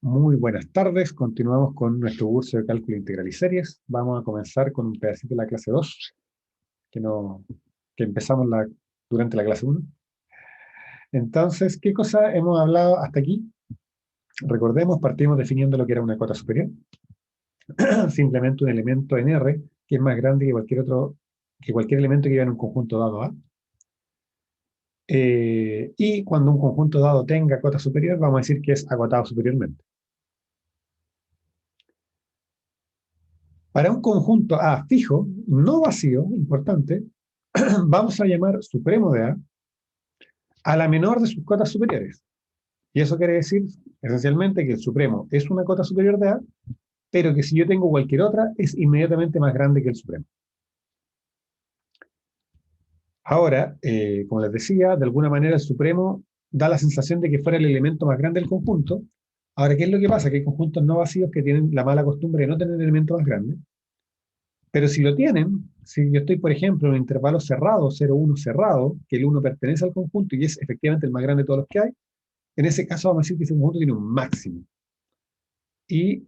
Muy buenas tardes, continuamos con nuestro curso de cálculo integral y series. Vamos a comenzar con un pedacito de la clase 2 que, no, que empezamos durante la clase 1. Entonces, ¿qué cosa hemos hablado hasta aquí? Recordemos, partimos definiendo lo que era una cota superior, simplemente un elemento en R que es más grande que cualquier elemento que lleve en un conjunto dado A. Y cuando un conjunto dado tenga cota superior, vamos a decir que es acotado superiormente. Para un conjunto A fijo, no vacío, importante, vamos a llamar supremo de A la menor de sus cotas superiores. Y eso quiere decir, esencialmente, que el supremo es una cota superior de A, pero que si yo tengo cualquier otra, es inmediatamente más grande que el supremo. Ahora, como les decía, de alguna manera el supremo da la sensación de que fuera el elemento más grande del conjunto. Ahora, ¿qué es lo que pasa? Que hay conjuntos no vacíos que tienen la mala costumbre de no tener elementos más grandes. Pero si lo tienen, si yo estoy, por ejemplo, en un intervalo cerrado, 0, 1 cerrado, que el 1 pertenece al conjunto y es efectivamente el más grande de todos los que hay, en ese caso vamos a decir que ese conjunto tiene un máximo. Y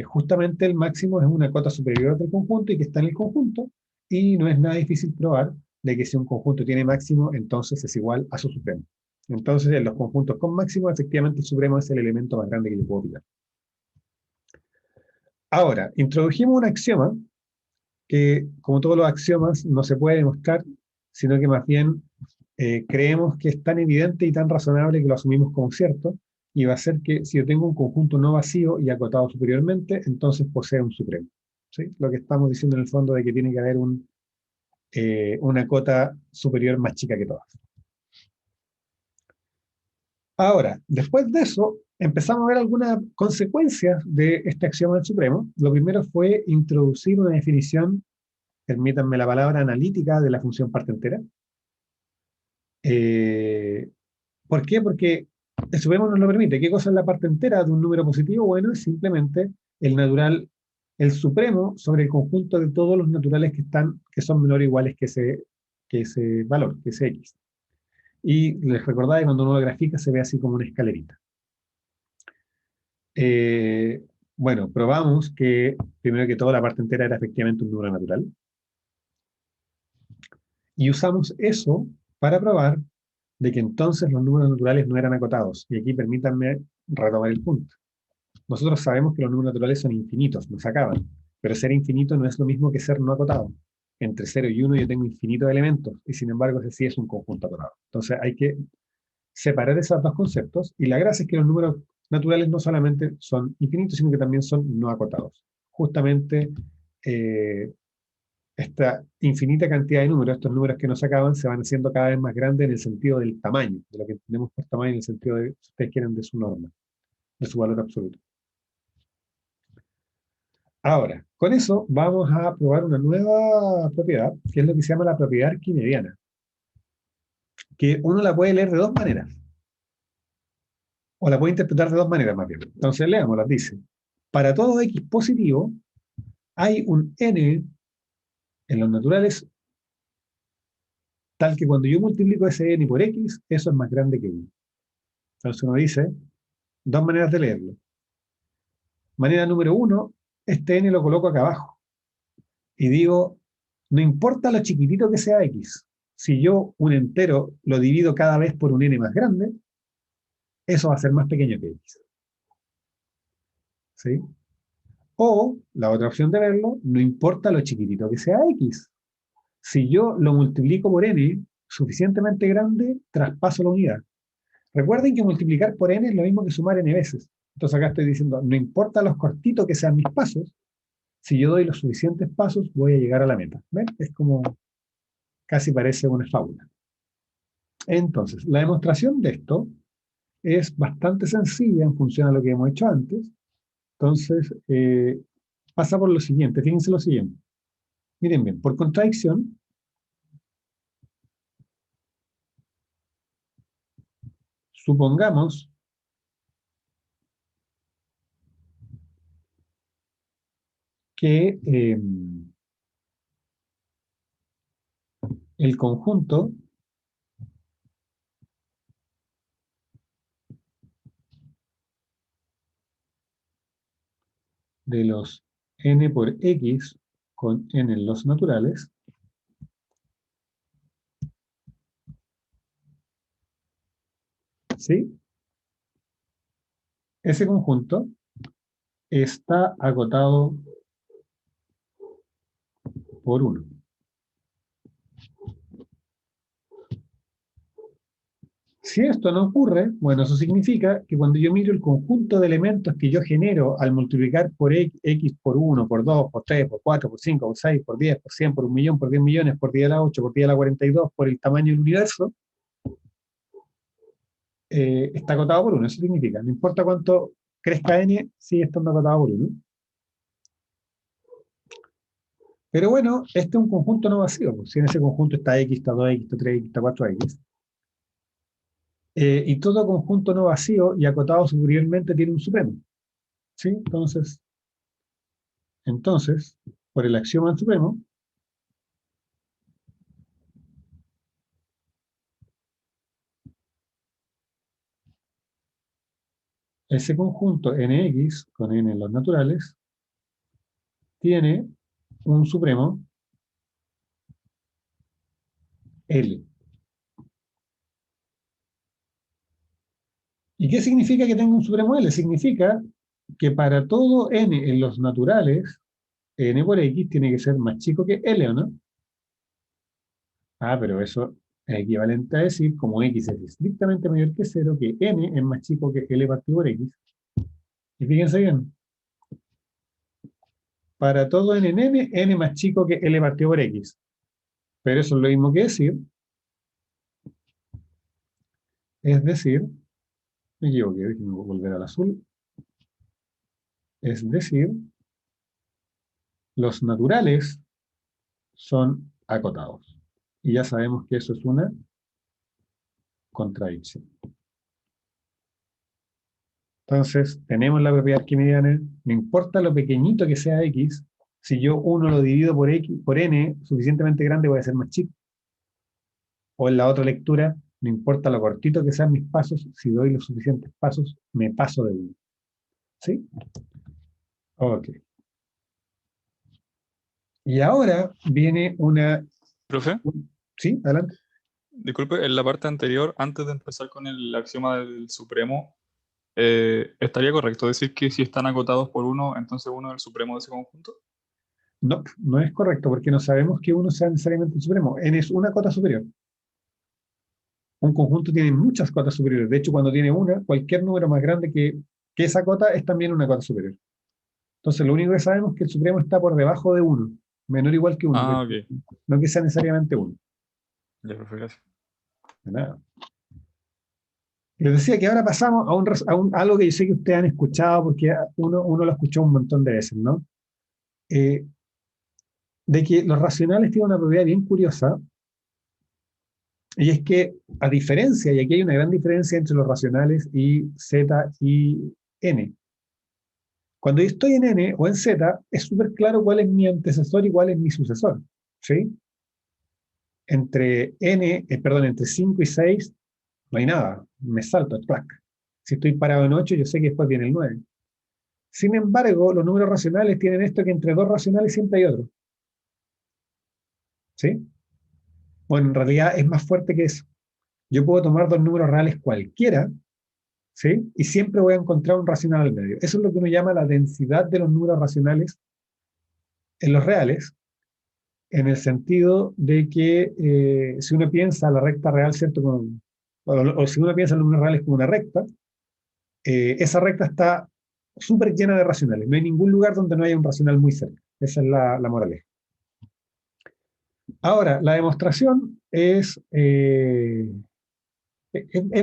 justamente el máximo es una cota superior del conjunto y que está en el conjunto, y no es nada difícil probar de que si un conjunto tiene máximo, entonces es igual a su supremo. Entonces, en los conjuntos con máximo, efectivamente el supremo es el elemento más grande que le puedo pillar. Ahora, introdujimos un axioma que, como todos los axiomas, no se puede demostrar, sino que más bien creemos que es tan evidente y tan razonable que lo asumimos como cierto, y va a ser que si yo tengo un conjunto no vacío y acotado superiormente, entonces posee un supremo. ¿Sí? Lo que estamos diciendo en el fondo de que tiene que haber una cota superior más chica que todas. Ahora, después de eso, empezamos a ver algunas consecuencias de este axioma del supremo. Lo primero fue introducir una definición, permítanme la palabra, analítica de la función parte entera. Eh, ¿Por qué? Porque el supremo nos lo permite. ¿Qué cosa es la parte entera de un número positivo? Bueno, es simplemente el natural, el supremo sobre el conjunto de todos los naturales que son menores o iguales que ese valor, que ese x. Y les recordaba que cuando uno lo grafica se ve así como una escalerita. Eh, bueno, probamos que, primero que todo, la parte entera era efectivamente un número natural. Y usamos eso para probar de que entonces los números naturales no eran acotados. Y aquí permítanme retomar el punto. Nosotros sabemos que los números naturales son infinitos, no se acaban. Pero ser infinito no es lo mismo que ser no acotado. Entre 0 y 1 yo tengo infinitos elementos, y sin embargo ese sí es un conjunto acotado. Entonces hay que separar esos dos conceptos, y la gracia es que los números naturales no solamente son infinitos, sino que también son no acotados. Justamente eh, esta infinita cantidad de números, estos números que no se acaban, se van haciendo cada vez más grandes en el sentido del tamaño, de lo que entendemos por tamaño, en el sentido de, si ustedes quieren, de su norma, de su valor absoluto. Ahora, con eso vamos a probar una nueva propiedad, que es lo que se llama la propiedad arquimediana, que uno la puede leer de dos maneras, o la puede interpretar de dos maneras más bien. Entonces, leámosla, dice, para todo x positivo, hay un n en los naturales tal que cuando yo multiplico ese n por x, eso es más grande que 1. Entonces uno dice, dos maneras de leerlo. Manera número uno, este n lo coloco acá abajo. Y digo, no importa lo chiquitito que sea x, si yo un entero lo divido cada vez por un n más grande, eso va a ser más pequeño que x. ¿Sí? O, la otra opción de verlo, no importa lo chiquitito que sea x. Si yo lo multiplico por n suficientemente grande, traspaso la unidad. Recuerden que multiplicar por n es lo mismo que sumar n veces. Entonces acá estoy diciendo, no importa los cortitos que sean mis pasos, si yo doy los suficientes pasos, voy a llegar a la meta. ¿Ven? Es como, casi parece una fábula. Entonces, la demostración de esto es bastante sencilla en función a lo que hemos hecho antes. Entonces, pasa por lo siguiente, fíjense lo siguiente. Miren bien, por contradicción, supongamos que el conjunto de los n por x con n en los naturales, ¿sí? Ese conjunto está acotado por 1. Si esto no ocurre, bueno, eso significa que cuando yo miro el conjunto de elementos que yo genero al multiplicar por x por 1, por 2, por 3, por 4, por 5, por 6, por 10, por 100, por 1.000.000, por 10 millones, por 10 a la 8, por 10 a la 42, por el tamaño del universo, está acotado por 1. Eso significa, no importa cuánto crezca n, sigue estando acotado por 1. Pero bueno, este es un conjunto no vacío. Pues, si en ese conjunto está x, está 2x, está 3x, está 4x. Y todo conjunto no vacío y acotado superiormente tiene un supremo. ¿Sí? Entonces, por el axioma del supremo, ese conjunto nx con n en los naturales tiene un supremo L. ¿Y qué significa que tenga un supremo L? Significa que para todo n en los naturales, n por x tiene que ser más chico que L, ¿o no? Ah, pero eso es equivalente a decir, como x es estrictamente mayor que 0, que n es más chico que L partido por x. Y fíjense bien, para todo n más chico que L partido por x. Pero eso es lo mismo que decir, me equivoqué, déjenme volver al azul, es decir, los naturales son acotados. Y ya sabemos que eso es una contradicción. Entonces, tenemos la propiedad arquimediana, no importa lo pequeñito que sea x, si yo 1 lo divido por x, por n, suficientemente grande voy a ser más chico. O en la otra lectura, no importa lo cortito que sean mis pasos, si doy los suficientes pasos, me paso de 1. ¿Sí? Ok. Y ahora viene una... Profe, ¿Sí? Adelante. disculpe, en la parte anterior, antes de empezar con el axioma del supremo, ¿estaría correcto decir que si están acotados por uno, entonces uno es el supremo de ese conjunto? No, no es correcto, porque no sabemos que uno sea necesariamente el supremo. N es una cota superior. Un conjunto tiene muchas cotas superiores. De hecho, cuando tiene una, cualquier número más grande que esa cota es también una cota superior. Entonces, lo único que sabemos es que el supremo está por debajo de uno, menor o igual que uno, Ah, pero ok. no que sea necesariamente uno. Ya, profe, gracias. De nada. Les decía que ahora pasamos algo que yo sé que ustedes han escuchado, porque uno lo escuchó un montón de veces, ¿no? Eh, de que los racionales tienen una propiedad bien curiosa, y es que, a diferencia, y aquí hay una gran diferencia entre los racionales y z y n. Cuando yo estoy en n o en z, es súper claro cuál es mi antecesor y cuál es mi sucesor. ¿Sí? Entre 5 y 6 no hay nada, me salto el clac. Si estoy parado en 8, yo sé que después viene el 9. Sin embargo, los números racionales tienen esto que entre dos racionales siempre hay otro. ¿Sí? Bueno, en realidad es más fuerte que eso. Yo puedo tomar dos números reales cualquiera, ¿sí? Y siempre voy a encontrar un racional al medio. Eso es lo que uno llama la densidad de los números racionales en los reales, en el sentido de que si uno piensa la recta real, ¿cierto? O si uno piensa en los números reales como una recta, esa recta está súper llena de racionales. No hay ningún lugar donde no haya un racional muy cerca. Esa es la moraleja. Ahora, la demostración es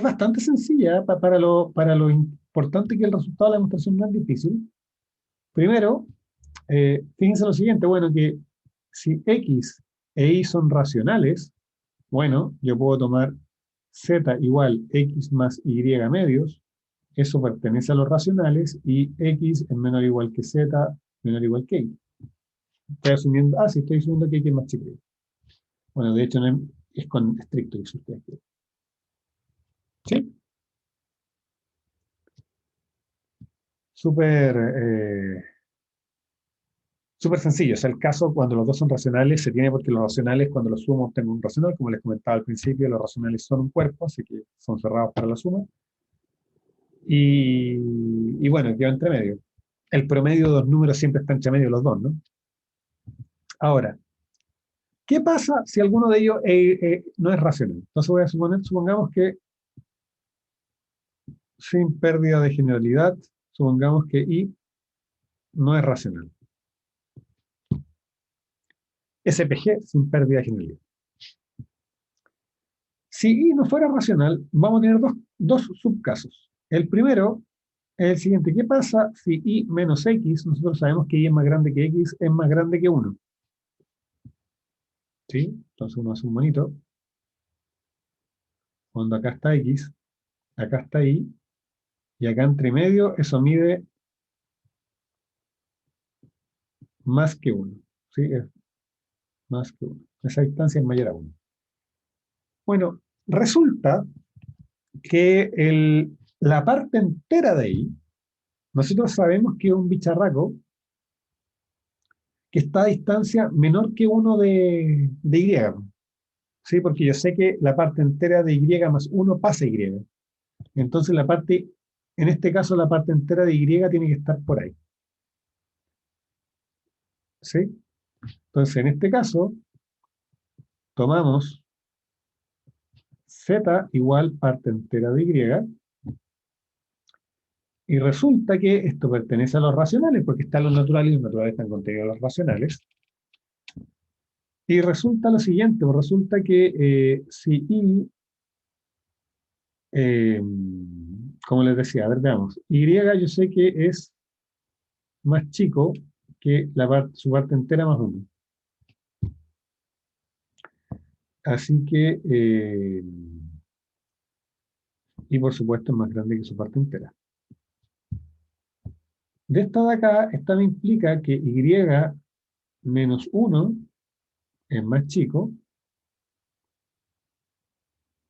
bastante sencilla, para lo importante que el resultado de la demostración no es difícil. Primero, fíjense lo siguiente, bueno, que si x e y son racionales, bueno, yo puedo tomar z igual x más y medios, eso pertenece a los racionales, y x es menor o igual que z, menor o igual que y. Estoy asumiendo, sí, estoy asumiendo que x es más chico. Bueno, de hecho no es con estricto que ustedes quieren. ¿Sí? Súper Súper sencillo, o sea, el caso cuando los dos son racionales se tiene porque los racionales, cuando los sumo, obtengo un racional, como les comentaba al principio, los racionales son un cuerpo, así que son cerrados para la suma. Y bueno, quedó entre medio. El promedio de dos números siempre está entre medio de los dos, ¿no? Ahora, ¿qué pasa si alguno de ellos no es racional? Entonces voy a suponer, supongamos que sin pérdida de generalidad, supongamos que I no es racional. SPG sin pérdida de generalidad. Si I no fuera racional, vamos a tener dos subcasos. El primero es el siguiente. ¿Qué pasa si I menos X, nosotros sabemos que I es más grande que X, es más grande que 1? ¿Sí? Entonces uno hace un monito. Cuando acá está X, acá está Y, y acá entre medio eso mide más que 1. ¿Sí? Es más que 1. Esa distancia es mayor a 1. Bueno, resulta que la parte entera de Y, nosotros sabemos que es un bicharraco que está a distancia menor que 1 de Y. ¿Sí? Porque yo sé que la parte entera de Y más 1 pasa Y. Entonces en este caso la parte entera de Y tiene que estar por ahí. ¿Sí? Entonces en este caso tomamos Z igual parte entera de y resulta que esto pertenece a los racionales, porque están los naturales y los naturales están contenidos en los racionales. Y resulta lo siguiente, pues resulta que si I, como les decía, a ver, veamos, Y yo sé que es más chico que su parte entera más 1. Así que, y por supuesto es más grande que su parte entera. De esta de acá, esta me implica que Y menos 1 es más chico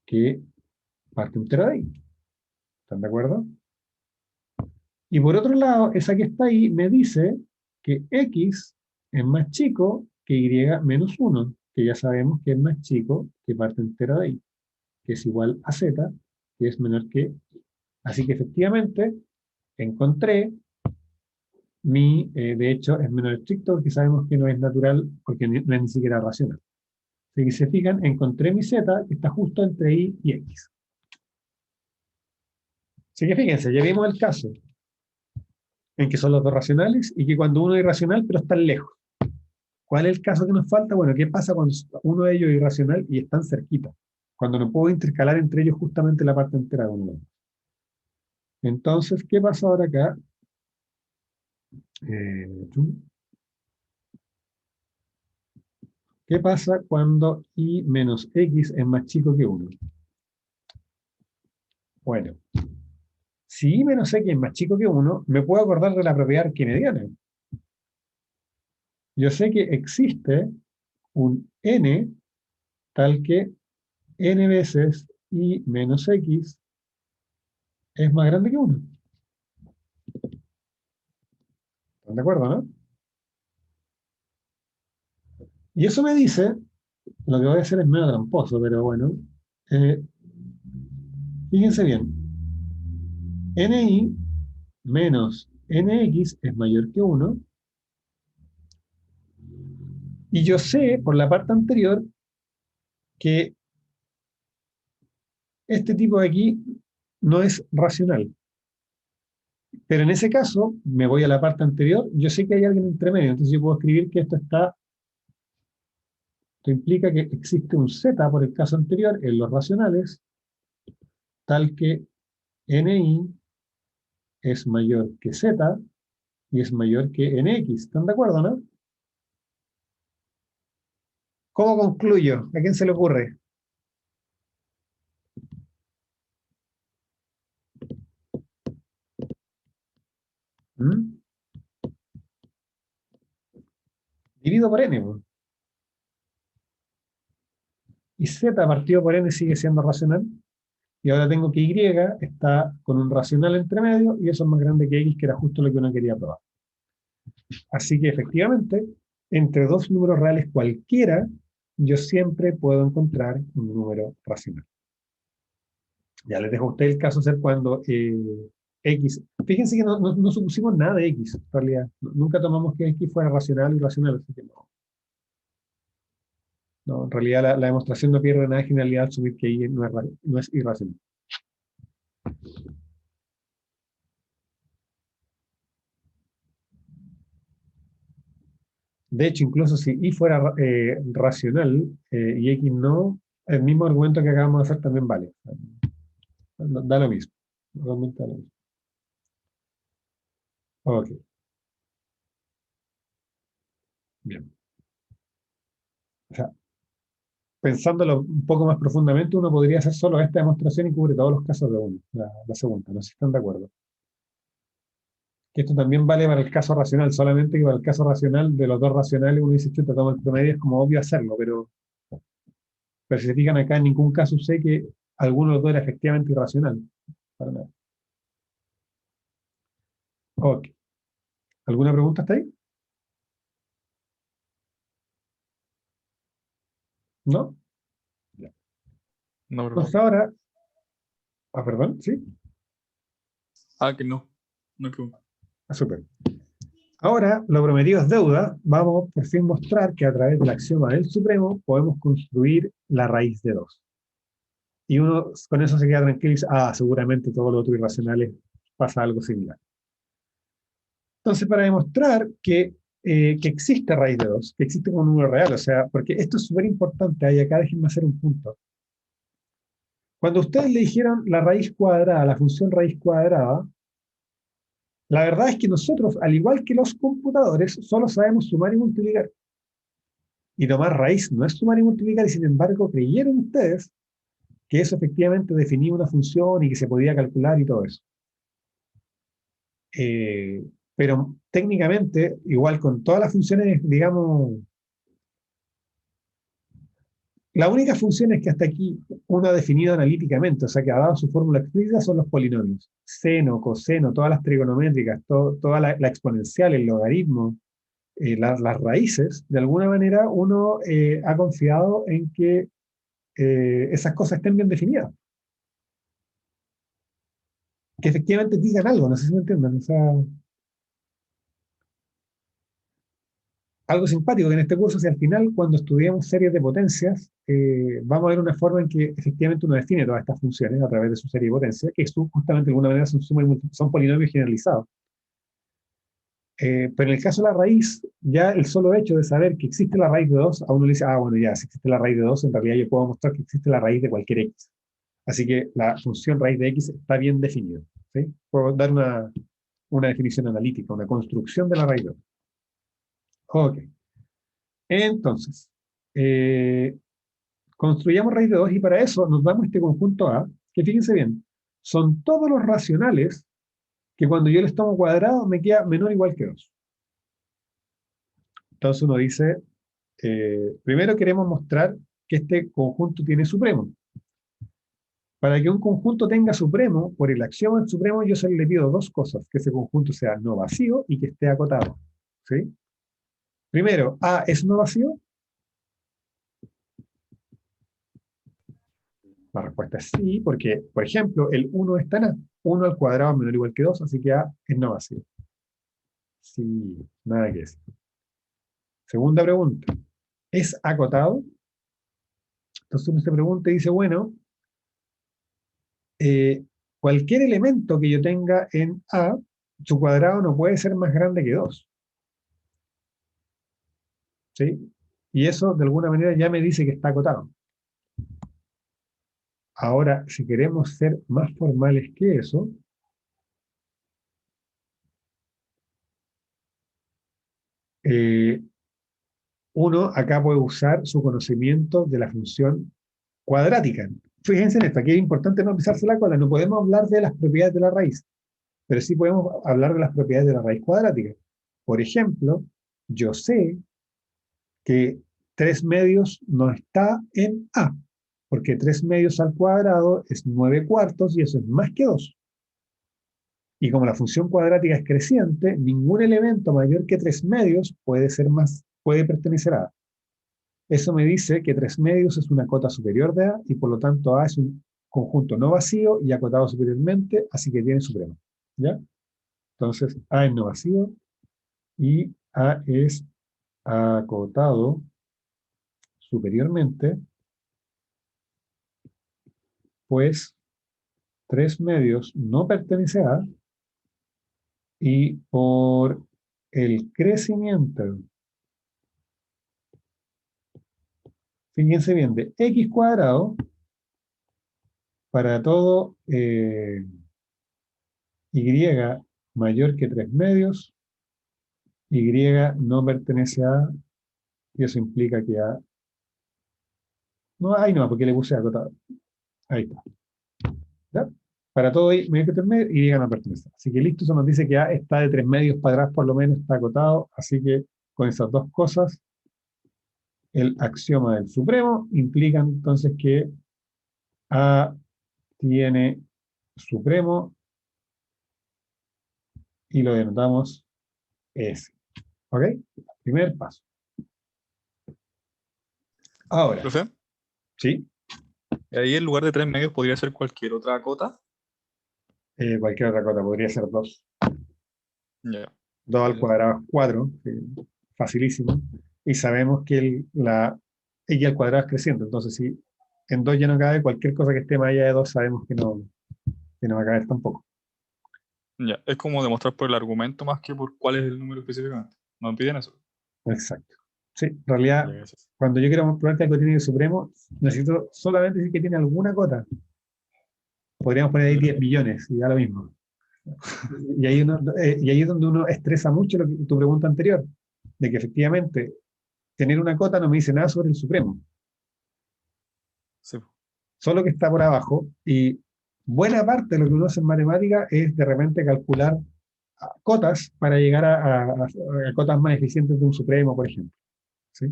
que parte entera de Y. ¿Están de acuerdo? Y por otro lado, esa que está ahí me dice que X es más chico que Y menos 1, que ya sabemos que es más chico que parte entera de Y, que es igual a Z, que es menor que Y. Así que efectivamente encontré de hecho es menor estricto porque sabemos que no es natural, porque no es ni siquiera racional. Así que si se fijan, encontré mi Z que está justo entre Y y X. Así que fíjense, ya vimos el caso en que son los dos racionales y que cuando uno es irracional pero está lejos. ¿Cuál es el caso que nos falta? Bueno, ¿qué pasa cuando uno de ellos es irracional y están cerquita? Cuando no puedo intercalar entre ellos justamente la parte entera de uno. Entonces, ¿qué pasa ahora acá? Eh, ¿Qué pasa cuando Y menos X es más chico que 1? Bueno, si Y menos X es más chico que 1, me puedo acordar de la propiedad arquimediana. Yo sé que existe un n tal que n veces Y menos X es más grande que 1. ¿Están de acuerdo, no? Y eso me dice, lo que voy a hacer es medio tramposo, pero bueno, eh, fíjense bien, ni menos nx es mayor que 1, y yo sé por la parte anterior que este tipo de aquí no es racional. Pero en ese caso, me voy a la parte anterior, yo sé que hay alguien entre medio, entonces yo puedo escribir que esto implica que existe un z por el caso anterior en los racionales, tal que ni es mayor que z y es mayor que nx. ¿Están de acuerdo, no? ¿Cómo concluyo? ¿A quién se le ocurre? ¿Mm? Divido por n, pues. Y z partido por n sigue siendo racional. Y ahora tengo que y está con un racional entre medio y eso es más grande que x, que era justo lo que uno quería probar. Así que efectivamente, entre dos números reales cualquiera, yo siempre puedo encontrar un número racional. Ya les dejo a usted el caso ser cuando X, fíjense que no supusimos nada de X, en realidad. Nunca tomamos que X fuera racional o irracional, así que no. No, en realidad la demostración no pierde nada de genialidad al asumir que Y no es irracional. De hecho, incluso si Y fuera racional y X no, el mismo argumento que acabamos de hacer también vale. Da lo mismo. Realmente da lo mismo. Ok, bien. O sea, pensándolo un poco más profundamente, uno podría hacer solo esta demostración y cubre todos los casos de uno, la segunda, no sé si están de acuerdo. Que esto también vale para el caso racional, solamente que para el caso racional, de los dos racionales, uno dice, chuta, toma el promedio, es como obvio hacerlo, pero si se fijan acá, en ningún caso sé que alguno de los dos era efectivamente irracional. Para nada. Ok. ¿Alguna pregunta hasta ahí? ¿No? Ya. No, Entonces perdón. ahora, perdón, sí, Ah, que no. No hay pregunta. súper. Ahora, lo prometido es deuda. Vamos por fin mostrar que a través del axioma del supremo podemos construir la raíz de 2. Y uno con eso se queda tranquilo y dice, seguramente todo lo otro irracionales pasa algo similar. Entonces, para demostrar que existe raíz de 2, que existe como un número real, o sea, porque esto es súper importante, y acá déjenme hacer un punto. Cuando ustedes le dijeron la raíz cuadrada, la función raíz cuadrada, la verdad es que nosotros, al igual que los computadores, solo sabemos sumar y multiplicar. Y tomar raíz no es sumar y multiplicar, y sin embargo creyeron ustedes que eso efectivamente definía una función y que se podía calcular y todo eso. Eh, pero técnicamente, igual con todas las funciones, digamos, las únicas funciones que hasta aquí uno ha definido analíticamente, o sea, que ha dado su fórmula explícita, son los polinomios. Seno, coseno, todas las trigonométricas, toda la exponencial, el logaritmo, las raíces, de alguna manera uno ha confiado en que esas cosas estén bien definidas. Que efectivamente digan algo, no sé si me entienden. O sea, algo simpático que en este curso, si al final, cuando estudiamos series de potencias, vamos a ver una forma en que efectivamente uno define todas estas funciones a través de su serie de potencias, que justamente de alguna manera son polinomios generalizados. Pero en el caso de la raíz, ya el solo hecho de saber que existe la raíz de 2, a uno le dice, bueno, ya, si existe la raíz de 2, en realidad yo puedo mostrar que existe la raíz de cualquier x. Así que la función raíz de x está bien definida. ¿Sí? Puedo dar una definición analítica, una construcción de la raíz de 2. Ok. Entonces, eh, construyamos raíz de 2 y para eso nos damos este conjunto A, que fíjense bien, son todos los racionales que cuando yo les tomo cuadrado me queda menor o igual que 2. Entonces uno dice, primero queremos mostrar que este conjunto tiene supremo. Para que un conjunto tenga supremo, por el axioma del supremo, yo solo le pido dos cosas, que ese conjunto sea no vacío y que esté acotado. ¿Sí? Primero, A es no vacío. La respuesta es sí, porque, por ejemplo, el 1 está en A. 1 al cuadrado es menor o igual que 2, así que A es no vacío. Sí, nada que decir. Segunda pregunta, ¿es acotado? Entonces uno se pregunta y dice, bueno, eh, cualquier elemento que yo tenga en A, su cuadrado no puede ser más grande que 2. ¿Sí? Y eso, de alguna manera, ya me dice que está acotado. Ahora, si queremos ser más formales que eso, eh, uno acá puede usar su conocimiento de la función cuadrática. Fíjense en esto, aquí es importante no pisarse la cola, no podemos hablar de las propiedades de la raíz, pero sí podemos hablar de las propiedades de la raíz cuadrática. Por ejemplo, yo sé que 3 medios no está en A, porque 3 medios al cuadrado es 9 cuartos y eso es más que 2. Y como la función cuadrática es creciente, ningún elemento mayor que 3 medios puede pertenecer a A. Eso me dice que 3 medios es una cota superior de A y por lo tanto A es un conjunto no vacío y acotado superiormente, así que tiene supremo. ¿Ya? Entonces A es no vacío y A es acotado superiormente, pues 3 medios no pertenece a A y por el crecimiento, fíjense bien, de x cuadrado para todo y mayor que 3 medios, y no pertenece a A, y eso implica que A, no, ahí no, porque le puse acotado, ahí está, ¿ya? Para todo y mayor que 3 medios, y no pertenece a A. Así que listo, eso nos dice que A está de 3 medios para atrás, por lo menos está acotado, así que con esas dos cosas, el axioma del supremo implica entonces que A tiene supremo y lo denotamos S. ¿Ok? Primer paso. Ahora, Profe, ¿sí? ahí en lugar de 3 medios podría ser cualquier otra cota. Cualquier otra cosa podría ser 2. Ya. 2 al Ya. cuadrado es 4, facilísimo. Y sabemos que y al cuadrado es creciente. Entonces, si en 2 ya no cabe, cualquier cosa que esté más allá de 2 sabemos que no va a caber tampoco. Ya. Es como demostrar por el argumento más que por cuál es el número específicamente. ¿No me piden eso? Exacto. Sí, en realidad, Ya, gracias. cuando yo quiero probar que algo tiene el supremo, necesito solamente decir que tiene alguna cota. Podríamos poner ahí 10 Ya. millones y da lo mismo. Y ahí es donde uno estresa mucho tu pregunta anterior, de que efectivamente tener una cota no me dice nada sobre el supremo, Sí, po. solo que está por abajo. Y buena parte de lo que uno hace en matemática es de repente calcular cotas para llegar a cotas más eficientes de un supremo, por ejemplo. ¿Sí?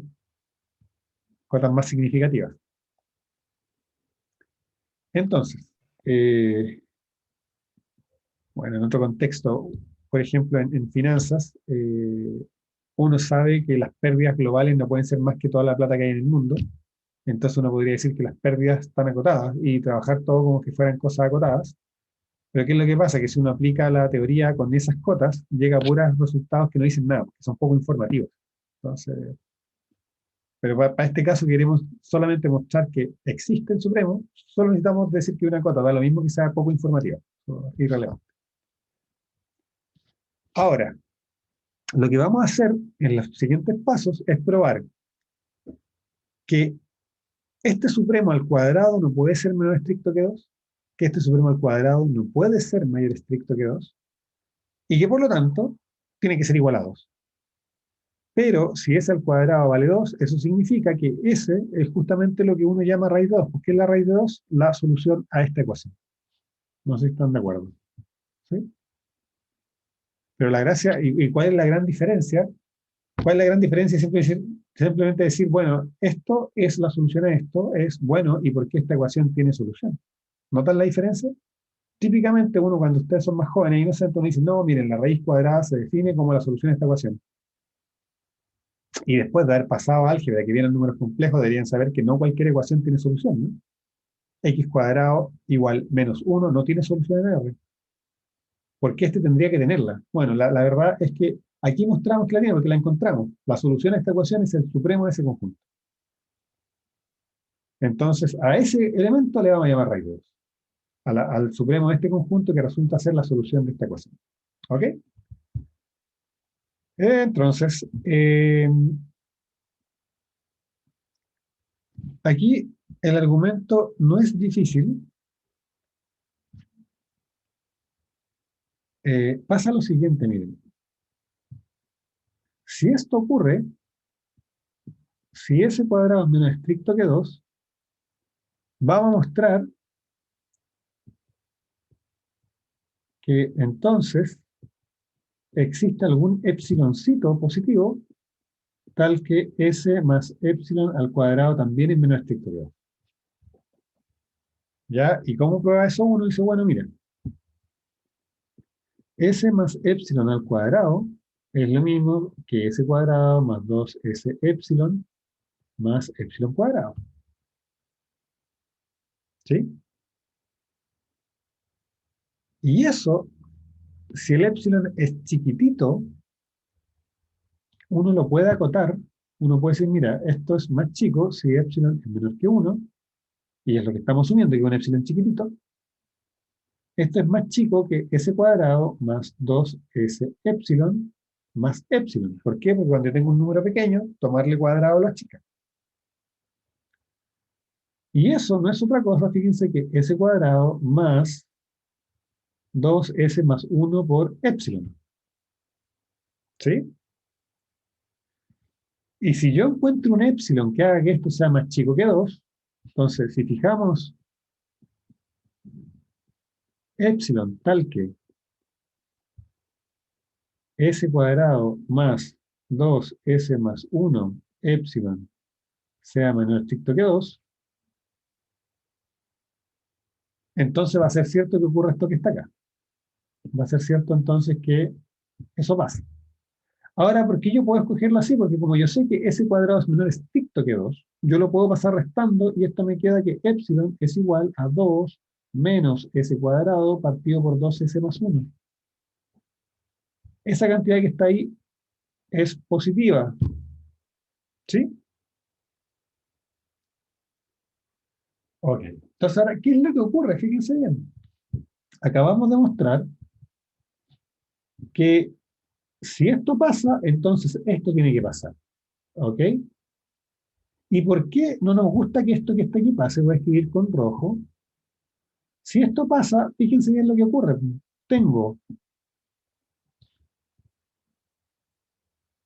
Cotas más significativas. Entonces, eh, bueno, en otro contexto, por ejemplo, en finanzas, uno sabe que las pérdidas globales no pueden ser más que toda la plata que hay en el mundo. Entonces uno podría decir que las pérdidas están acotadas y trabajar todo como que fueran cosas acotadas. Pero ¿qué es lo que pasa? Que si uno aplica la teoría con esas cotas, llega a puros resultados que no dicen nada, que son poco informativos. Entonces, pero para este caso queremos solamente mostrar que existe el Supremo, solo necesitamos decir que una cota da lo mismo que sea poco informativa, irrelevante. Ahora, lo que vamos a hacer en los siguientes pasos es probar que este supremo al cuadrado no puede ser menor estricto que 2, que este supremo al cuadrado no puede ser mayor estricto que 2, y que por lo tanto tiene que ser igual a 2. Pero si s al cuadrado vale 2, eso significa que s es justamente lo que uno llama raíz de 2. ¿Por qué es la raíz de 2? La solución a esta ecuación. No sé si están de acuerdo. ¿Sí? Pero la gracia, y cuál es la gran diferencia? ¿Cuál es la gran diferencia? Simplemente decir, bueno, esto es la solución a esto, es bueno, ¿y por qué esta ecuación tiene solución? ¿Notan la diferencia? Típicamente uno cuando ustedes son más jóvenes e inocentes, uno dice, no, miren, la raíz cuadrada se define como la solución a esta ecuación. Y después de haber pasado a álgebra, que vienen números complejos, deberían saber que no cualquier ecuación tiene solución, ¿no? X cuadrado igual menos 1 no tiene solución en R. ¿Por qué este tendría que tenerla? Bueno, la verdad es que aquí mostramos que la tiene porque la encontramos. La solución a esta ecuación es el supremo de ese conjunto. Entonces, a ese elemento le vamos a llamar raíz de 2. Al supremo de este conjunto que resulta ser la solución de esta ecuación. ¿Ok? Entonces, aquí el argumento no es difícil. Pasa lo siguiente, miren. Si esto ocurre, si ese cuadrado es menos estricto que 2, vamos a mostrar que entonces existe algún epsiloncito positivo tal que s más epsilon al cuadrado también es menos estricto que 2. ¿Ya? ¿Y cómo prueba eso? Uno dice, bueno, mira, S más epsilon al cuadrado es lo mismo que S cuadrado más 2S epsilon más epsilon cuadrado. ¿Sí? Y eso, si el epsilon es chiquitito, uno lo puede acotar, uno puede decir, mira, esto es más chico si epsilon es menor que 1, y es lo que estamos asumiendo, que un epsilon chiquitito. Esto es más chico que S cuadrado más 2S epsilon más epsilon. ¿Por qué? Porque cuando yo tengo un número pequeño, tomarle cuadrado lo achica. Y eso no es otra cosa, fíjense que S cuadrado más 2S más 1 por epsilon. ¿Sí? Y si yo encuentro un epsilon que haga que esto sea más chico que 2, entonces si fijamos epsilon tal que S cuadrado más 2S más 1 epsilon sea menor estricto que 2, entonces va a ser cierto que ocurra esto que está acá. Va a ser cierto entonces que eso pasa. Ahora, ¿por qué yo puedo escogerlo así? Porque como yo sé que S cuadrado es menor estricto que 2, yo lo puedo pasar restando y esto me queda que epsilon es igual a 2 menos S cuadrado partido por 2S más 1. Esa cantidad que está ahí es positiva. ¿Sí? Ok. Entonces, ahora, ¿qué es lo que ocurre? Fíjense bien. Acabamos de mostrar que si esto pasa, entonces esto tiene que pasar. ¿Ok? ¿Y por qué no nos gusta que esto que está aquí pase? Voy a escribir con rojo. Si esto pasa, fíjense bien lo que ocurre. Tengo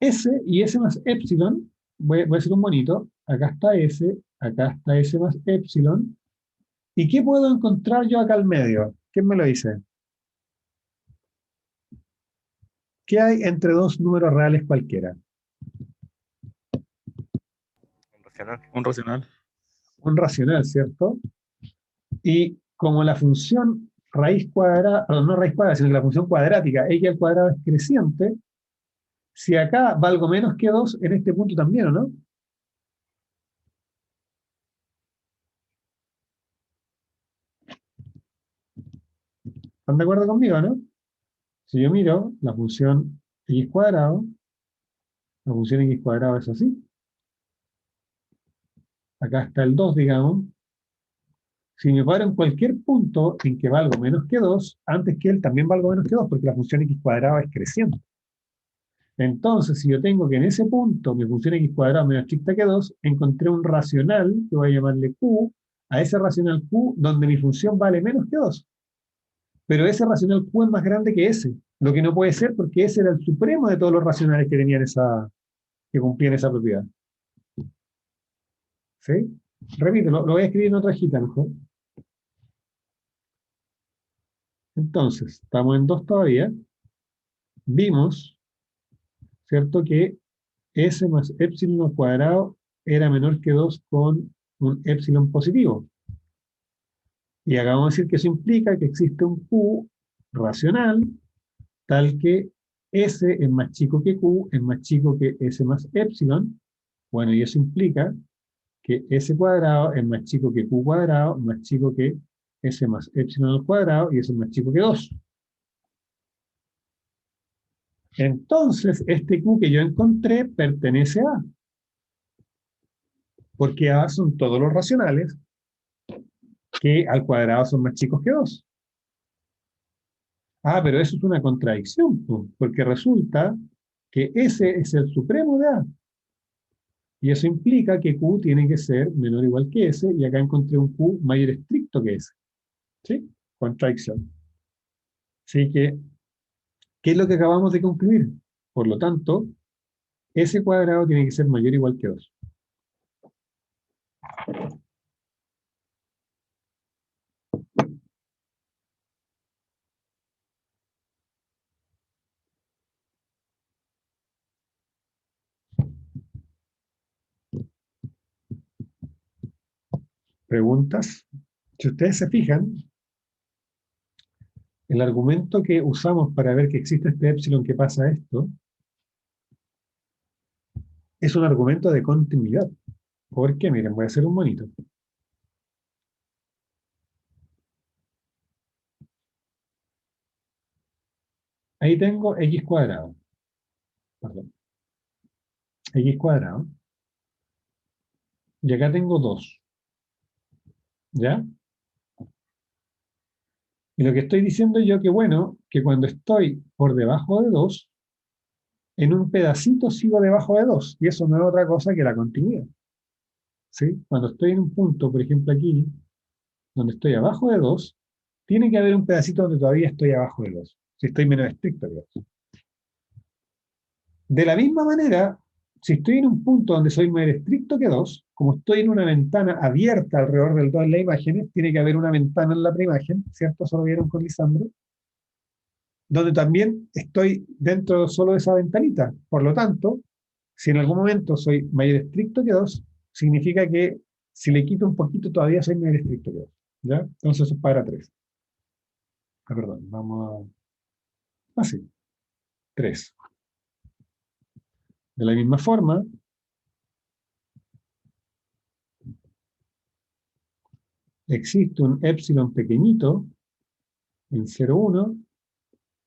S y S más epsilon. Voy a hacer un bonito. Acá está S más epsilon. ¿Y qué puedo encontrar yo acá al medio? ¿Quién me lo dice? ¿Qué hay entre dos números reales cualquiera? Racional. Un racional. Un racional, ¿cierto? Y como la función raíz cuadrada, perdón, no raíz cuadrada, sino que la función cuadrática, x al cuadrado es creciente, si acá valgo menos que 2, en este punto también, ¿o no? ¿Están de acuerdo conmigo, no? Si yo miro la función x cuadrado es así. Acá está el 2, digamos. Si me paro en cualquier punto en que valgo menos que 2, antes que él también valgo menos que 2, porque la función x cuadrado es creciente. Entonces, si yo tengo que en ese punto mi función x cuadrado es menos chica que 2, encontré un racional, que voy a llamarle q, a ese racional q donde mi función vale menos que 2. Pero ese racional q es más grande que ese, lo que no puede ser porque ese era el supremo de todos los racionales que tenían que cumplían esa propiedad. ¿Sí? Repito, lo voy a escribir en otra hojita mejor. Entonces, estamos en 2 todavía. Vimos, ¿cierto?, que S más epsilon al cuadrado era menor que 2 con un epsilon positivo. Y acabamos de decir que eso implica que existe un Q racional tal que S es más chico que Q, es más chico que S más epsilon. Bueno, y eso implica que S cuadrado es más chico que Q cuadrado, más chico que S más epsilon al cuadrado, y eso es más chico que 2. Entonces, este Q que yo encontré pertenece a A, porque A son todos los racionales que al cuadrado son más chicos que 2. Ah, pero eso es una contradicción, porque resulta que ese es el supremo de A. Y eso implica que Q tiene que ser menor o igual que S, y acá encontré un Q mayor estricto que S. ¿Sí? Contradicción. Así que, ¿qué es lo que acabamos de concluir? Por lo tanto, S cuadrado tiene que ser mayor o igual que 2. ¿Preguntas? Si ustedes se fijan, El argumento que usamos para ver que existe este epsilon que pasa esto es un argumento de continuidad. ¿Por qué? Miren, voy a hacer un monito. Ahí tengo x cuadrado. Perdón. X cuadrado. Y acá tengo 2. ¿Ya? Y lo que estoy diciendo yo que bueno, que cuando estoy por debajo de 2, en un pedacito sigo debajo de 2. Y eso no es otra cosa que la continuidad. ¿Sí? Cuando estoy en un punto, por ejemplo aquí, donde estoy abajo de 2, tiene que haber un pedacito donde todavía estoy abajo de 2. Si estoy menos estricto que 2. De la misma manera, si estoy en un punto donde soy más estricto que 2, como estoy en una ventana abierta alrededor del 2 en las imágenes, tiene que haber una ventana en la otra imagen, ¿cierto? Eso lo vieron con Lisandro, donde también estoy dentro solo de esa ventanita. Por lo tanto, si en algún momento soy mayor estricto que 2, significa que si le quito un poquito todavía soy mayor estricto que 2. ¿Ya? Entonces eso es para 3. Ah, perdón, vamos a... Así, 3. De la misma forma, existe un epsilon pequeñito en 0,1,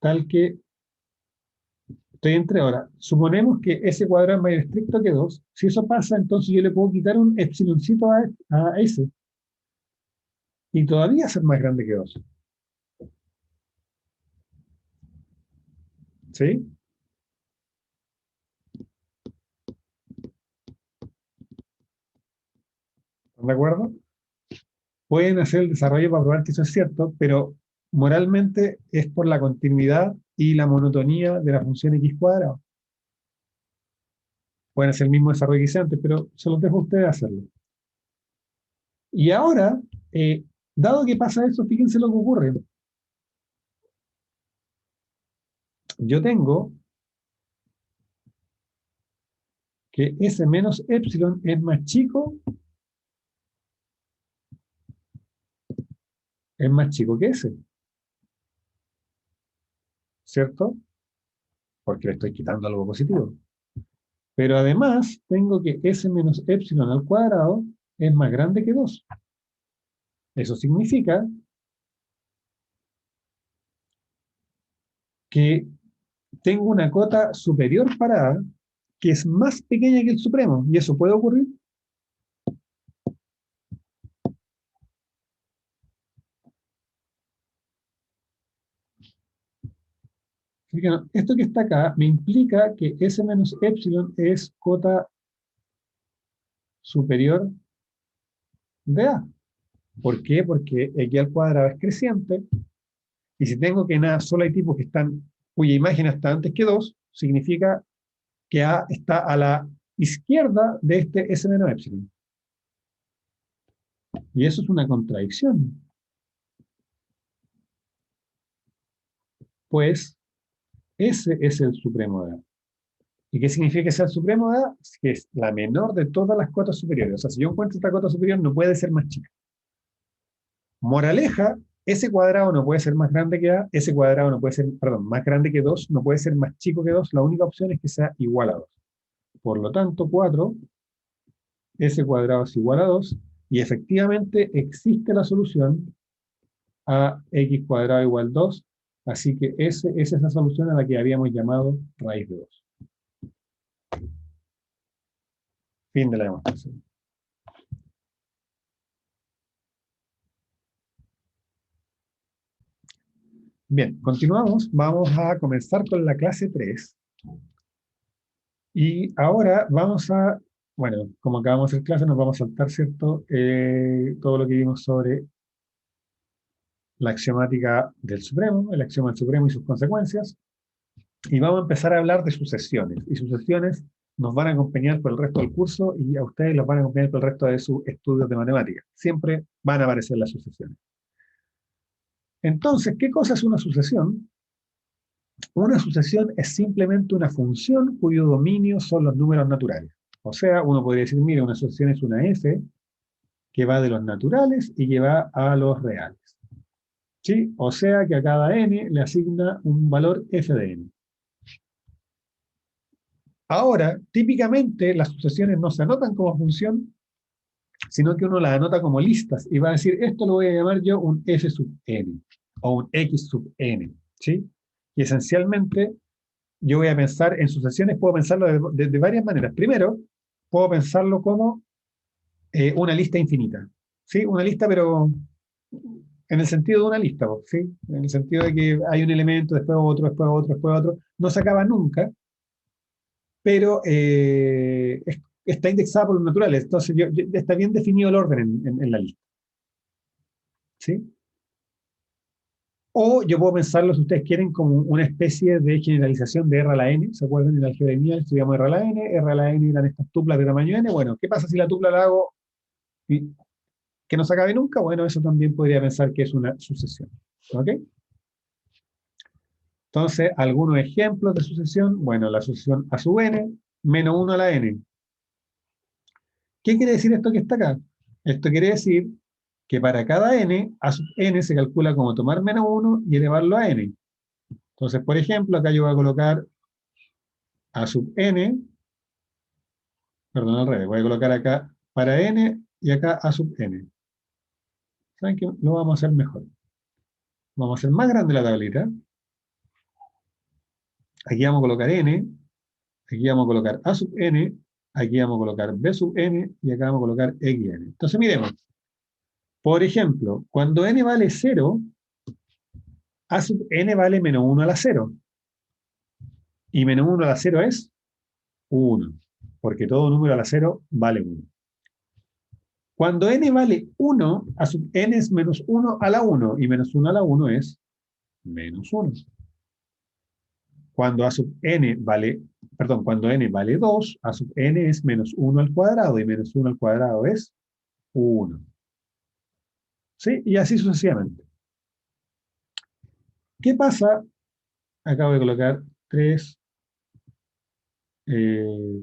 tal que estoy entre ahora. Suponemos que ese cuadrado es más estricto que 2. Si eso pasa, entonces yo le puedo quitar un epsiloncito a ese y todavía ser más grande que 2. ¿Sí? ¿Están de acuerdo? Pueden hacer el desarrollo para probar que eso es cierto, pero moralmente es por la continuidad y la monotonía de la función x cuadrado. Pueden hacer el mismo desarrollo que hice antes, pero se los dejo a ustedes hacerlo. Y ahora, dado que pasa eso, fíjense lo que ocurre. Yo tengo que S menos epsilon es más chico, que S, ¿cierto? Porque le estoy quitando algo positivo. Pero además tengo que S menos epsilon al cuadrado es más grande que 2. Eso significa que tengo una cota superior para A que es más pequeña que el supremo. ¿Y eso puede ocurrir? Fíjense, esto que está acá me implica que S menos epsilon es cota superior de A. ¿Por qué? Porque x al cuadrado es creciente. Y si tengo que en A solo hay tipos que están, cuya imagen está antes que 2, significa que A está a la izquierda de este S menos epsilon. Y eso es una contradicción. Pues ese es el supremo de A. ¿Y qué significa que sea el supremo de A? Que es la menor de todas las cotas superiores. O sea, si yo encuentro esta cota superior, no puede ser más chica. Moraleja, ese cuadrado no puede ser más grande que A, ese cuadrado no puede ser, perdón, más grande que 2, no puede ser más chico que 2, la única opción es que sea igual a 2. Por lo tanto, 4, S cuadrado es igual a 2, y efectivamente existe la solución a x cuadrado igual 2, así que esa es la solución a la que habíamos llamado raíz de 2. Fin de la demostración. Bien, continuamos. Vamos a comenzar con la clase 3. Y ahora vamos a, bueno, como acabamos de hacer clase, nos vamos a saltar, ¿cierto? Todo lo que vimos sobre la axiomática del supremo, el axioma del supremo y sus consecuencias. Y vamos a empezar a hablar de sucesiones. Y sucesiones nos van a acompañar por el resto del curso y a ustedes los van a acompañar por el resto de sus estudios de matemáticas. Siempre van a aparecer las sucesiones. Entonces, ¿qué cosa es una sucesión? Una sucesión es simplemente una función cuyo dominio son los números naturales. O sea, uno podría decir, mira, una sucesión es una f que va de los naturales y que va a los reales. ¿Sí? O sea que a cada n le asigna un valor f de n. Ahora, típicamente las sucesiones no se anotan como función, sino que uno las anota como listas y va a decir, esto lo voy a llamar yo un f sub n o un x sub n. ¿Sí? Y esencialmente yo voy a pensar en sucesiones, puedo pensarlo de varias maneras. Primero, puedo pensarlo como una lista infinita. ¿Sí? Una lista, pero en el sentido de una lista, ¿sí? En el sentido de que hay un elemento, después otro, después otro, después otro. No se acaba nunca, pero está indexada por los naturales. Entonces, está bien definido el orden en la lista. ¿Sí? O yo puedo pensarlo, si ustedes quieren, como una especie de generalización de R a la N. ¿Se acuerdan? En la álgebra lineal estudiamos R a la N eran estas tuplas de tamaño N. Bueno, ¿qué pasa si la tupla la hago y que no se acabe nunca? Bueno, eso también podría pensar que es una sucesión. ¿Ok? Entonces, algunos ejemplos de sucesión. Bueno, la sucesión a sub n, menos 1 a la n. ¿Qué quiere decir esto que está acá? Esto quiere decir que para cada n, a sub n se calcula como tomar menos 1 y elevarlo a n. Entonces, por ejemplo, acá yo voy a colocar a sub n, perdón, al revés, voy a colocar acá para n y acá a sub n. ¿Saben qué? Lo vamos a hacer mejor. Vamos a hacer más grande la tablita. Aquí vamos a colocar n, aquí vamos a colocar a sub n, aquí vamos a colocar b sub n y acá vamos a colocar xn. Entonces, miremos. Por ejemplo, cuando n vale 0, a sub n vale menos 1 a la 0. Y menos 1 a la 0 es 1, porque todo número a la 0 vale 1. Cuando n vale 1, a sub n es menos 1 a la 1, y menos 1 a la 1 es menos 1. Cuando a sub n vale, perdón, cuando n vale 2, a sub n es menos 1 al cuadrado, y menos 1 al cuadrado es 1. ¿Sí? Y así sucesivamente. ¿Qué pasa? Acabo de colocar 3,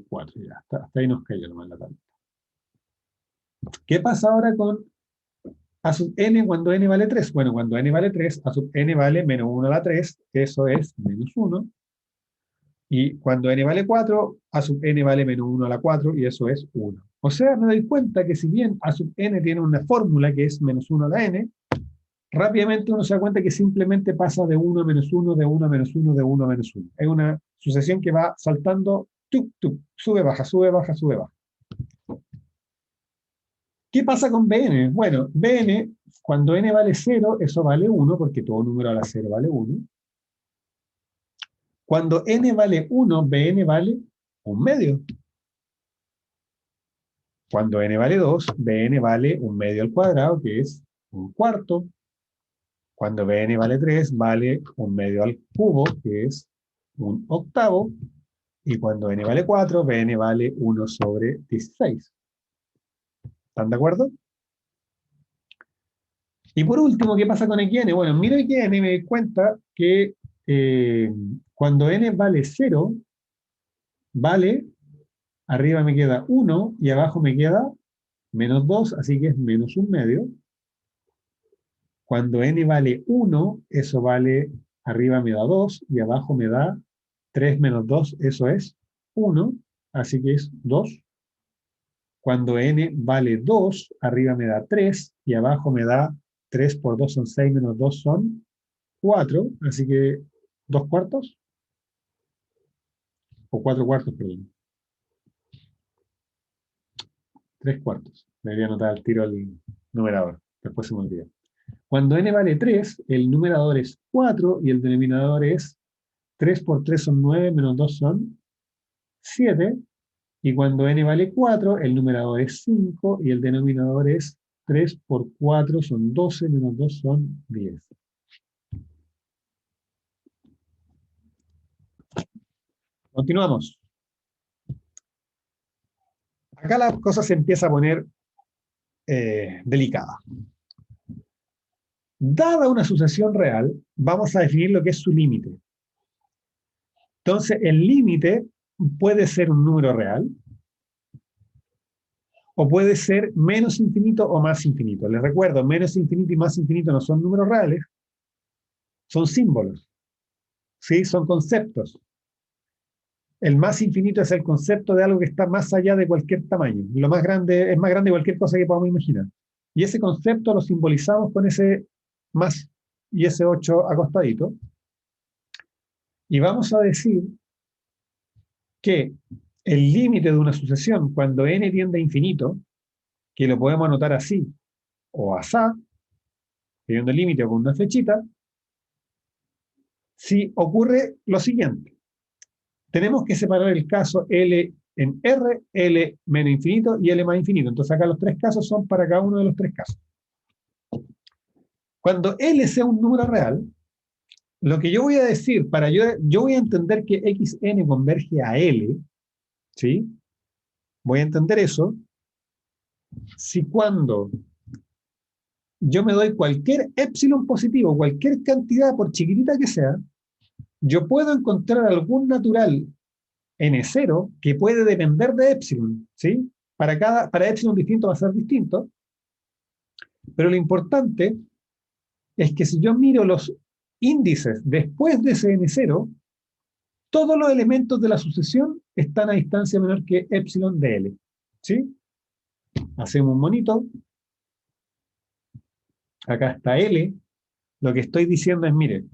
4, ya, hasta ahí nos cayó nomás la tabla. ¿Qué pasa ahora con a sub n cuando n vale 3? Bueno, cuando n vale 3, a sub n vale menos 1 a la 3, eso es menos 1. Y cuando n vale 4, a sub n vale menos 1 a la 4, y eso es 1. O sea, me doy cuenta que si bien a sub n tiene una fórmula que es menos 1 a la n, rápidamente uno se da cuenta que simplemente pasa de 1 a menos 1, de 1 a menos 1, de 1 a menos 1. Es una sucesión que va saltando, tuk, tuk, sube, baja, sube, baja, sube, baja. ¿Qué pasa con Bn? Bueno, Bn, cuando n vale 0, eso vale 1, porque todo número a la 0 vale 1. Cuando n vale 1, Bn vale 1 medio. Cuando n vale 2, Bn vale 1 medio al cuadrado, que es 1 cuarto. Cuando Bn vale 3, vale 1 medio al cubo, que es 1 octavo. Y cuando n vale 4, Bn vale 1 sobre 16. ¿Están de acuerdo? Y por último, ¿qué pasa con xn? Bueno, miro xn y me doy cuenta que cuando n vale 0, vale, arriba me queda 1 y abajo me queda menos 2, así que es menos 1 medio. Cuando n vale 1, eso vale, arriba me da 2 y abajo me da 3 menos 2, eso es 1, así que es 2. Cuando n vale 2, arriba me da 3 y abajo me da 3 por 2 son 6 menos 2 son 4, así que 2 cuartos, o 4 cuartos, perdón. 3 cuartos. Debería anotar al tiro el numerador, después se me olvida. Cuando n vale 3, el numerador es 4 y el denominador es 3 por 3 son 9, menos 2 son 7. Y cuando n vale 4, el numerador es 5 y el denominador es 3 por 4 son 12, menos 2 son 10. Continuamos. Acá la cosa se empieza a poner delicada. Dada una sucesión real, vamos a definir lo que es su límite. Entonces, el límite puede ser un número real, o puede ser menos infinito o más infinito. Les recuerdo, menos infinito y más infinito no son números reales, son símbolos, ¿sí? Son conceptos. El más infinito es el concepto de algo que está más allá de cualquier tamaño. Lo más grande es más grande que cualquier cosa que podamos imaginar. Y ese concepto lo simbolizamos con ese más y ese 8 acostadito. Y vamos a decir que el límite de una sucesión, cuando n tiende a infinito, que lo podemos anotar así o asá, teniendo el límite con una flechita, si ocurre lo siguiente. Tenemos que separar el caso L en R, L menos infinito y L más infinito. Entonces acá los tres casos son para cada uno de los tres casos. Cuando L sea un número real, lo que yo voy a decir, yo voy a entender que xn converge a L, ¿sí? Voy a entender eso si cuando yo me doy cualquier épsilon positivo, cualquier cantidad, por chiquitita que sea, yo puedo encontrar algún natural n0 que puede depender de épsilon, ¿sí? Para épsilon distinto va a ser distinto, pero lo importante es que si yo miro los índices después de ese n0, todos los elementos de la sucesión están a distancia menor que épsilon de L, ¿sí? Hacemos un monito, acá está L, lo que estoy diciendo es, mire,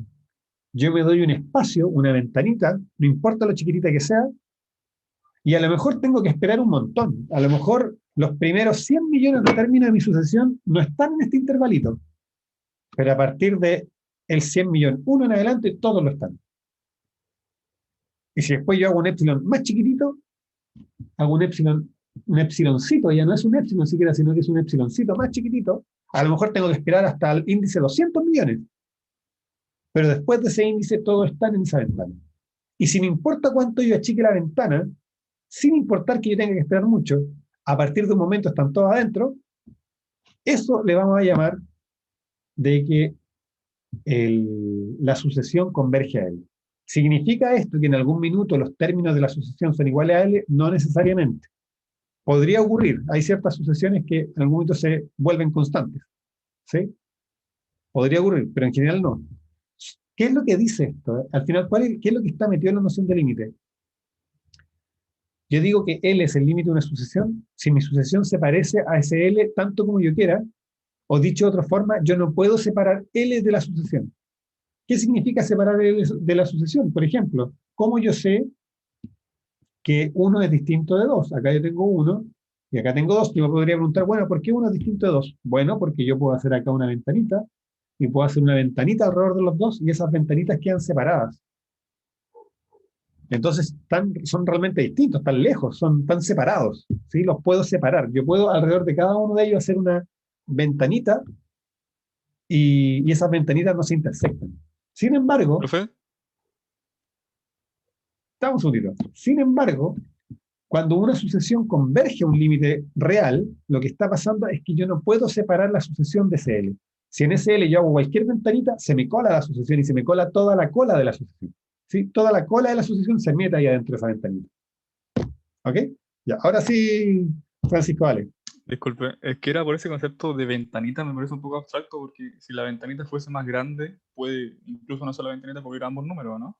yo me doy un espacio, una ventanita, no importa lo chiquitita que sea, y a lo mejor tengo que esperar un montón. A lo mejor los primeros 100 millones de términos de mi sucesión no están en este intervalito, pero a partir de el 100 millón 1 en adelante, todos lo están. Y si después yo hago un épsilon más chiquitito, hago un epsiloncito, ya no es un épsilon siquiera, sino que es un epsiloncito más chiquitito, a lo mejor tengo que esperar hasta el índice 200 millones. Pero después de ese índice, todos están en esa ventana. Y sin importa cuánto yo achique la ventana, sin importar que yo tenga que esperar mucho, a partir de un momento están todos adentro, eso le vamos a llamar de que la sucesión converge a L. ¿Significa esto que en algún minuto los términos de la sucesión son iguales a L? No necesariamente. Podría ocurrir. Hay ciertas sucesiones que en algún momento se vuelven constantes. ¿Sí? Podría ocurrir, pero en general no. ¿Qué es lo que dice esto? Al final, ¿qué es lo que está metido en la noción de límite? Yo digo que L es el límite de una sucesión si mi sucesión se parece a ese L tanto como yo quiera, o dicho de otra forma, yo no puedo separar L de la sucesión. ¿Qué significa separar L de la sucesión? Por ejemplo, ¿cómo yo sé que 1 es distinto de 2? Acá yo tengo 1 y acá tengo 2. Y me podría preguntar, bueno, ¿por qué 1 es distinto de 2? Bueno, porque yo puedo hacer acá una ventanita y puedo hacer una ventanita alrededor de los dos y esas ventanitas quedan separadas. Entonces son realmente distintos, están lejos, son tan separados, ¿sí? Los puedo separar. Yo puedo alrededor de cada uno de ellos hacer una ventanita y esas ventanitas no se intersectan. Sin embargo, ¿Profe? estamos un segundito. Sin embargo, cuando una sucesión converge a un límite real, lo que está pasando es que yo no puedo separar la sucesión de SL. Si en SL yo hago cualquier ventanita, se me cola la sucesión y se me cola toda la cola de la sucesión. ¿Sí? Toda la cola de la sucesión se mete ahí adentro de esa ventanita. ¿Ok? Ya, ahora sí, Francisco, vale. Disculpe, es que era por ese concepto de ventanita, me parece un poco abstracto, porque si la ventanita fuese más grande, puede incluso una sola ventanita cubrir ambos números, ¿no?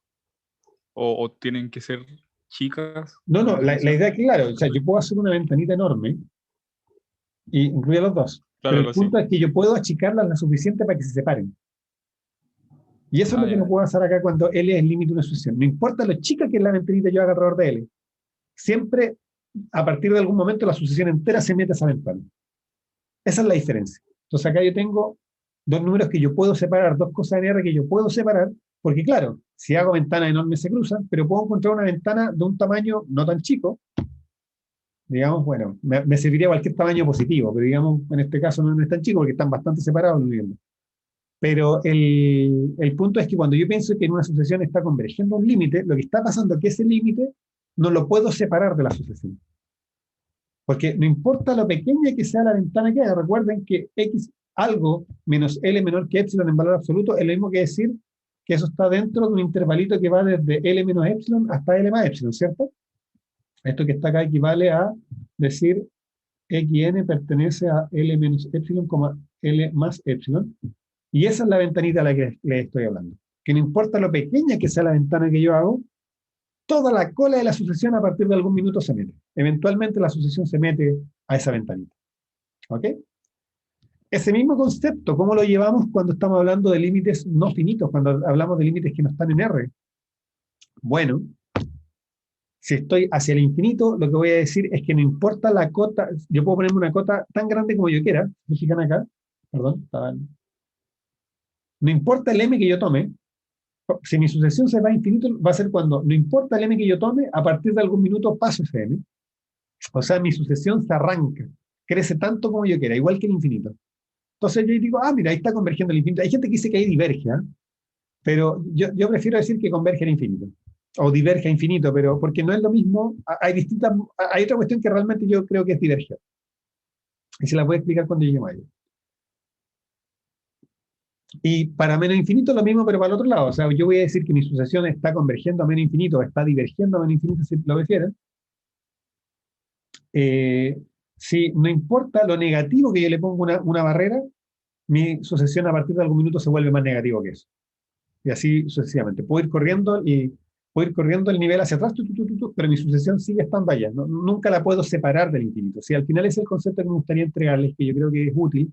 O tienen que ser chicas No, en no, la idea dimensión. es que, claro, o sea, yo puedo hacer una ventanita enorme y incluye los dos, Claro, pero el algo así. punto es que yo puedo achicarlas lo suficiente para que se separen. Y eso es Ah, lo que no ya. puedo hacer acá cuando L es el límite de una sucesión. No importa lo chica que es la ventanita yo haga alrededor de L. Siempre, a partir de algún momento, la sucesión entera se mete a esa ventana. Esa es la diferencia. Entonces acá yo tengo dos números que yo puedo separar, dos cosas en R que yo puedo separar, porque claro, si hago ventanas enormes se cruzan, pero puedo encontrar una ventana de un tamaño no tan chico, digamos, bueno, me serviría cualquier tamaño positivo, pero digamos, en este caso no es tan chico porque están bastante separados los niveles. Pero el punto es que cuando yo pienso que en una sucesión está convergiendo un límite, lo que está pasando es que ese límite no lo puedo separar de la sucesión. Porque no importa lo pequeña que sea la ventana que haya, recuerden que x algo menos L menor que epsilon en valor absoluto es lo mismo que decir que eso está dentro de un intervalito que va desde L menos epsilon hasta L más epsilon, ¿cierto? Esto que está acá equivale a decir xn pertenece a L menos epsilon, L más epsilon. Y esa es la ventanita a la que les estoy hablando. que no importa lo pequeña que sea la ventana que yo hago, toda la cola de la sucesión a partir de algún minuto se mete. Eventualmente la sucesión se mete a esa ventanita. ¿Ok? Ese mismo concepto, ¿cómo lo llevamos cuando estamos hablando de límites no finitos, cuando hablamos de límites que no están en R? Bueno, si estoy hacia el infinito, lo que voy a decir es que no importa la cota, yo puedo ponerme una cota tan grande como yo quiera, me fijan acá, perdón, no importa el m que yo tome, si mi sucesión se va a infinito, va a ser cuando, no importa el m que yo tome, a partir de algún minuto paso ese m. O sea, mi sucesión se arranca, crece tanto como yo quiera, igual que el infinito. Entonces yo digo, ah, mira, ahí está convergiendo el infinito. Hay gente que dice que ahí diverge, ¿eh? Pero yo prefiero decir que converge al infinito. O diverge a infinito, pero porque no es lo mismo. Hay distintas, hay otra cuestión que realmente yo creo que es diverger. Y se la voy a explicar cuando lleguemos a ello. Y para menos infinito lo mismo, pero para el otro lado. O sea, yo voy a decir que mi sucesión está convergiendo a menos infinito, o está divergiendo a menos infinito, si lo prefieren. Si no importa lo negativo que yo le pongo una barrera, mi sucesión a partir de algún minuto se vuelve más negativo que eso. Y así sucesivamente. Puedo ir corriendo el nivel hacia atrás, pero mi sucesión sigue estando allá. No, nunca la puedo separar del infinito. Si al final es el concepto que me gustaría entregarles, que yo creo que es útil,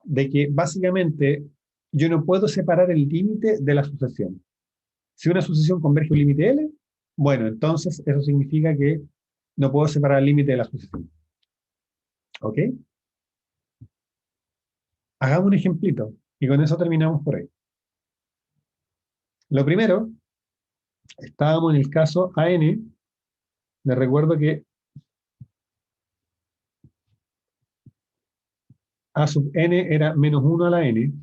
de que básicamente yo no puedo separar el límite de la sucesión. Si una sucesión converge a un límite L, bueno, entonces eso significa que no puedo separar el límite de la sucesión. ¿Ok? Hagamos un ejemplito y con eso terminamos por ahí. Lo primero, estábamos en el caso AN. Les recuerdo que A sub n era menos 1 a la n,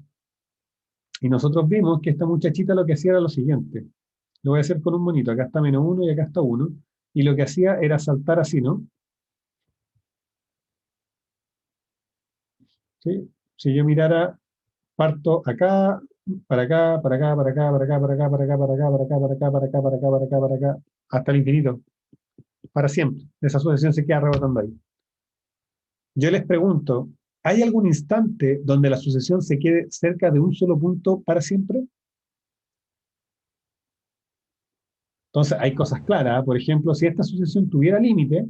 y nosotros vimos que esta muchachita lo que hacía era lo siguiente. Lo voy a hacer con un monito. Acá está menos 1 y acá está 1. Y lo que hacía era saltar así, ¿no? ¿Sí? Si yo mirara, parto acá, para acá, para acá, para acá, para acá, para acá, para acá, para acá, para acá, para acá, para acá, para acá, para acá, para acá, hasta el infinito. Para siempre. Esa sucesión se queda rebotando ahí. Yo les pregunto, ¿hay algún instante donde la sucesión se quede cerca de un solo punto para siempre? Entonces, hay cosas claras. Por ejemplo, si esta sucesión tuviera límite,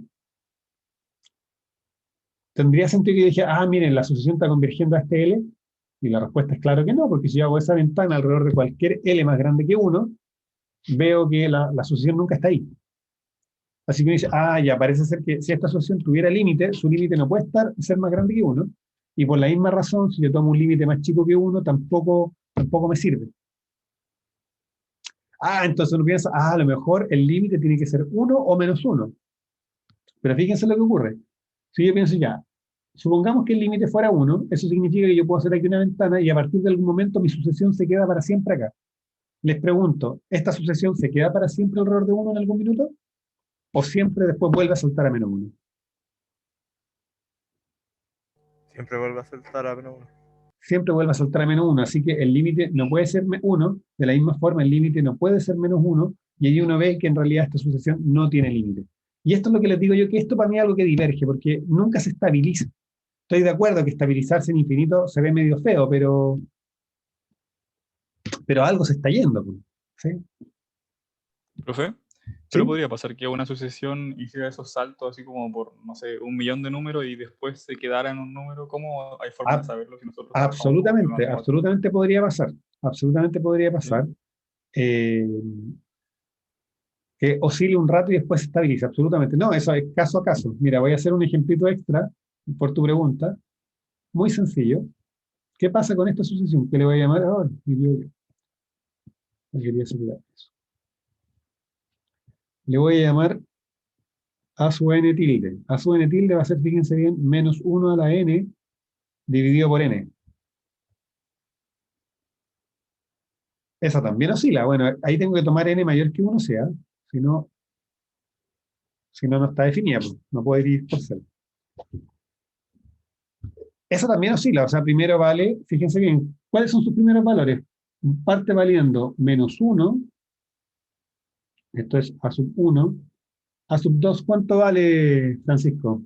tendría sentido que yo dije, ah, miren, la sucesión está convergiendo a este L. Y la respuesta es claro que no, porque si yo hago esa ventana alrededor de cualquier L más grande que 1, veo que la sucesión nunca está ahí. Así que uno dice, ah, ya parece ser que si esta sucesión tuviera límite, su límite no puede ser más grande que 1. Y por la misma razón, si yo tomo un límite más chico que 1, tampoco me sirve. Ah, entonces uno piensa, ah, a lo mejor el límite tiene que ser 1 o menos 1. Pero fíjense lo que ocurre. Si yo pienso ya, supongamos que el límite fuera 1, eso significa que yo puedo hacer aquí una ventana y a partir de algún momento mi sucesión se queda para siempre acá. Les pregunto, ¿esta sucesión se queda para siempre alrededor de 1 en algún minuto? ¿O siempre después vuelve a saltar a menos 1? Siempre vuelve a saltar a menos 1. Siempre vuelve a saltar a menos 1, así que el límite no puede ser 1, de la misma forma el límite no puede ser menos 1, y ahí uno ve que en realidad esta sucesión no tiene límite. Y esto es lo que les digo yo, que esto para mí es algo que diverge, porque nunca se estabiliza. Estoy de acuerdo que estabilizarse en infinito se ve medio feo, pero algo se está yendo, pues, ¿sí? ¿Profe? Pero ¿Sí? podría pasar que una sucesión hiciera esos saltos así como por, no sé, 1 millón de números y después se quedara en un número. ¿Cómo hay forma de A- saberlo si nosotros trabajamos con absolutamente, problemas numéricos? absolutamente podría pasar. Absolutamente podría ¿Sí? pasar. Eh, que oscile un rato y después se estabilice. Absolutamente. No, eso es caso a caso. Mira, voy a hacer un ejemplito extra por tu pregunta. Muy sencillo. ¿Qué pasa con esta sucesión? ¿Qué le voy a llamar ahora? No quería asegurar eso. Le voy a llamar a sub n tilde. A sub n tilde va a ser, fíjense bien, menos 1 a la n dividido por n. Esa también oscila. Bueno, ahí tengo que tomar n mayor que 1, sea. Si no, no está definida, pues, no puedo ir por cero. Esa también oscila, o sea, primero vale, fíjense bien, ¿cuáles son sus primeros valores? Parte valiendo menos 1, esto es a sub 1, a sub 2, ¿cuánto vale, Francisco?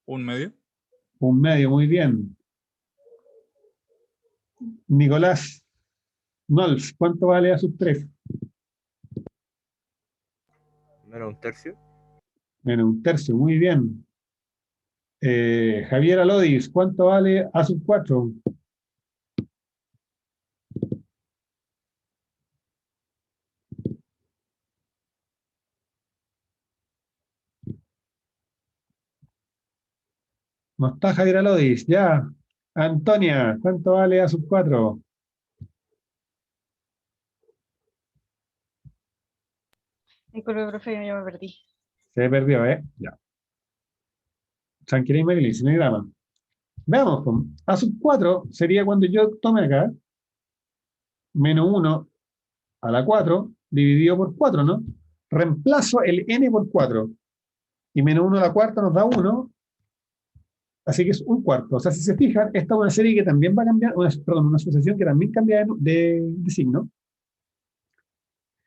1 medio. Un medio, muy bien. Nicolás Nolf, ¿cuánto vale a sub 3? Menos un tercio. Menos un tercio, muy bien. Javier Alodis, ¿cuánto vale a sub 4? No está Javier Alodis, ya. Antonia, ¿cuánto vale a sub 4? Disculpe, profe, yo me perdí. Se perdió, ¿eh? Ya. Tranquila y Marilyn, sin drama. Veamos, pues. A sub 4 sería cuando yo tome acá, menos 1 a la 4, dividido por 4, ¿no? Reemplazo el n por 4. Y menos 1 a la cuarta nos da 1, así que es un cuarto. O sea, si se fijan, esta es una serie que también va a cambiar, perdón, una sucesión que también cambia de signo.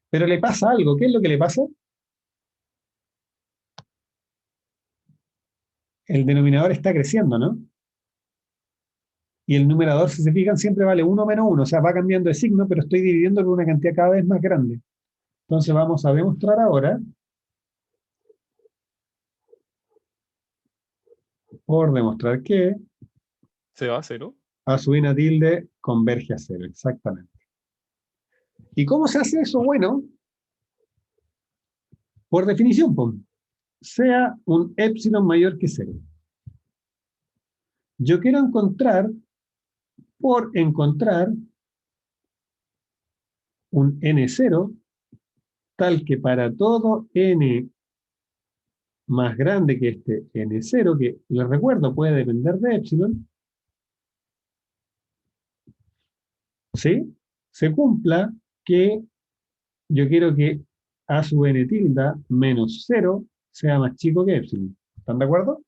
Pero le pasa algo. ¿Qué es lo que le pasa? El denominador está creciendo, ¿no? Y el numerador, si se fijan, siempre vale 1 menos 1. O sea, va cambiando de signo, pero estoy dividiendo por una cantidad cada vez más grande. Entonces vamos a demostrar ahora, por demostrar que ¿Se va a cero? A sub n tilde converge a 0, exactamente. ¿Y cómo se hace eso? Bueno, por definición, sea un épsilon mayor que 0. Yo quiero encontrar, por encontrar, un n0 tal que para todo n más grande que este n0, que les recuerdo puede depender de épsilon, ¿sí? Se cumpla que yo quiero que a sub n tilde menos 0 sea más chico que épsilon. ¿Están de acuerdo?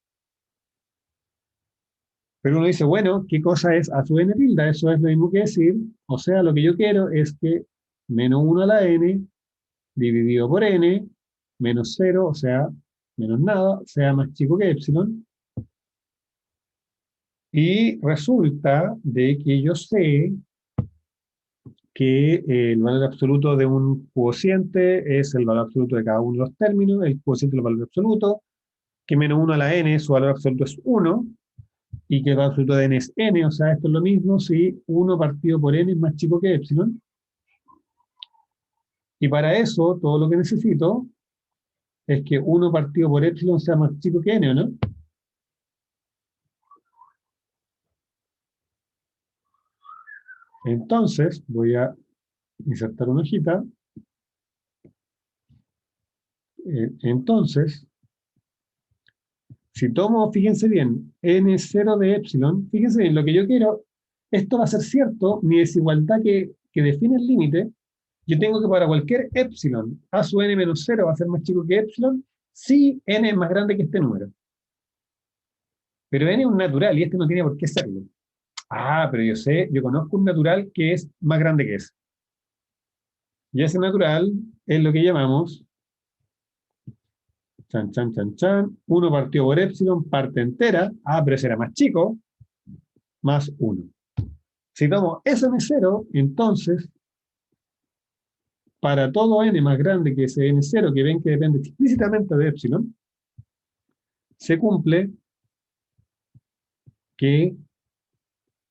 Pero uno dice, bueno, ¿qué cosa es a sub n tilde? Eso es lo mismo que decir, o sea, lo que yo quiero es que menos 1 a la n dividido por n menos 0, o sea, menos nada, sea más chico que épsilon. Y resulta de que yo sé que el valor absoluto de un cociente es el valor absoluto de cada uno de los términos, el cociente del valor absoluto, que menos 1 a la n, su valor absoluto es 1, y que el valor absoluto de n es n, o sea, esto es lo mismo si 1 partido por n es más chico que epsilon. Y para eso, todo lo que necesito es que 1 partido por epsilon sea más chico que n, ¿o no? Entonces, voy a insertar una hojita. Entonces, si tomo, fíjense bien, n0 de epsilon, fíjense bien, lo que yo quiero, esto va a ser cierto, mi desigualdad que define el límite, yo tengo que para cualquier epsilon, a su n menos 0 va a ser más chico que epsilon, si n es más grande que este número. Pero n es un natural y este no tiene por qué serlo. Ah, pero yo sé, yo conozco un natural que es más grande que ese. Y ese natural es lo que llamamos, chan, chan, chan, chan, 1 partido por epsilon, parte entera, pero ese era más chico, más 1. Si tomo Sn0, entonces, para todo n más grande que ese n0, que ven que depende explícitamente de epsilon, se cumple que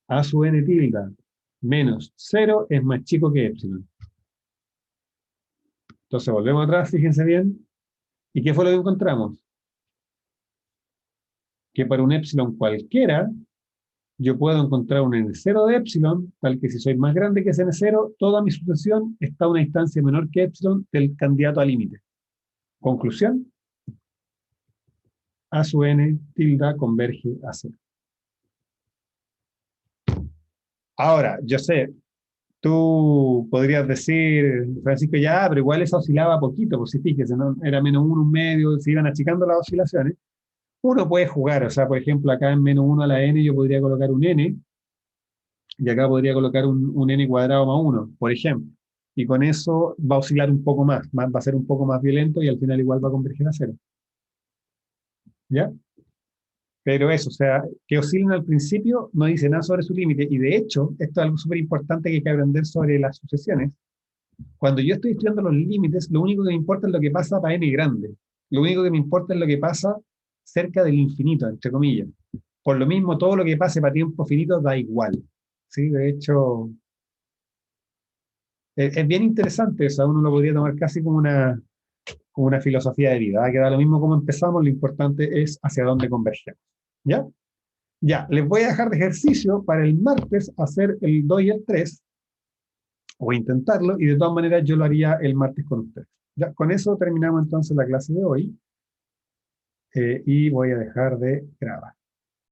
a sub n tilde menos 0 es más chico que epsilon. Entonces volvemos atrás, fíjense bien. ¿Y qué fue lo que encontramos? Que para un epsilon cualquiera, yo puedo encontrar un n0 de epsilon, tal que si soy más grande que ese n0, toda mi sucesión está a una distancia menor que epsilon del candidato al límite. Conclusión, a sub n tilde converge a 0. Ahora, yo sé, tú podrías decir, Francisco, ya, pero igual esa oscilaba poquito, pues si fíjese, ¿no? Era menos 1, un medio, se iban achicando las oscilaciones. Uno puede jugar, o sea, por ejemplo, acá en menos 1 a la n yo podría colocar un n, y acá podría colocar un n cuadrado más 1, por ejemplo. Y con eso va a oscilar un poco más, va a ser un poco más violento y al final igual va a converger a 0. ¿Ya? Pero eso, o sea, que oscilen al principio no dice nada sobre su límite. Y de hecho, esto es algo súper importante que hay que aprender sobre las sucesiones. Cuando yo estoy estudiando los límites, lo único que me importa es lo que pasa para n grande. Lo único que me importa es lo que pasa cerca del infinito, entre comillas. Por lo mismo, todo lo que pase para tiempo finito da igual. ¿Sí? De hecho, es bien interesante eso. Uno lo podría tomar casi como una filosofía de vida. Que da lo mismo como empezamos, lo importante es hacia dónde convergemos. ¿Ya? Ya, les voy a dejar de ejercicio para el martes hacer el 2 y el 3, o intentarlo, y de todas maneras yo lo haría el martes con ustedes. Ya, con eso terminamos entonces la clase de hoy, y voy a dejar de grabar.